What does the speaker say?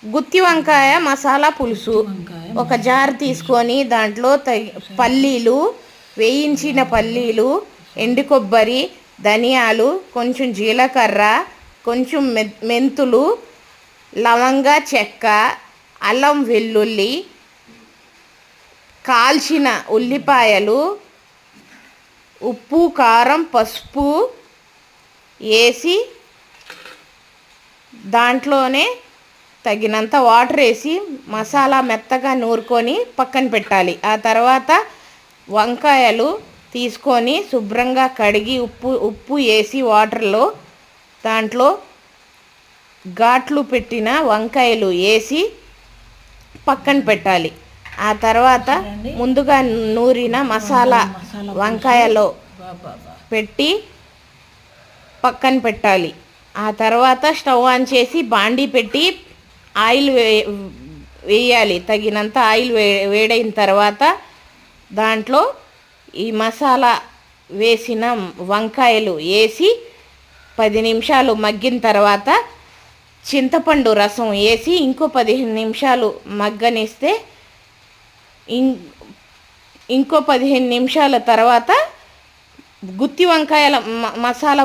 గుత్తి వంకాయ మసాలా పులుసు. ఒక జార్ తీసుకొని దాంట్లో పల్లీలు, వేయించిన పల్లీలు, ఎండు కొబ్బరి, ధనియాలు, కొంచెం జీలకర్ర, కొంచెం మెంతులు, లవంగ చెక్క, అల్లం వెల్లుల్లి, కాల్చిన ఉల్లిపాయలు, ఉప్పు కారం పసుపు వేసి దాంట్లోనే తగినంత వాటర్ వేసి మసాలా మెత్తగా నూరుకొని పక్కన పెట్టాలి. ఆ తర్వాత వంకాయలు తీసుకొని శుభ్రంగా కడిగి ఉప్పు వేసి వాటర్లో దాంట్లో ఘాట్లు పెట్టిన వంకాయలు వేసి పక్కన పెట్టాలి. ఆ తర్వాత ముందుగా నూరిన మసాలా వంకాయలో పెట్టి పక్కన పెట్టాలి. ఆ తర్వాత స్టవ్ ఆన్ చేసి బాండీ పెట్టి ఆయిల్ వేయాలి. తగినంత ఆయిల్ వేడైన తర్వాత దాంట్లో ఈ మసాలా వేసిన వంకాయలు వేసి 10 నిమిషాలు మగ్గిన తర్వాత చింతపండు రసం వేసి ఇంకో 15 నిమిషాలు మగ్గనిస్తే ఇంకో 15 నిమిషాల తర్వాత గుత్తి వంకాయల మసాలా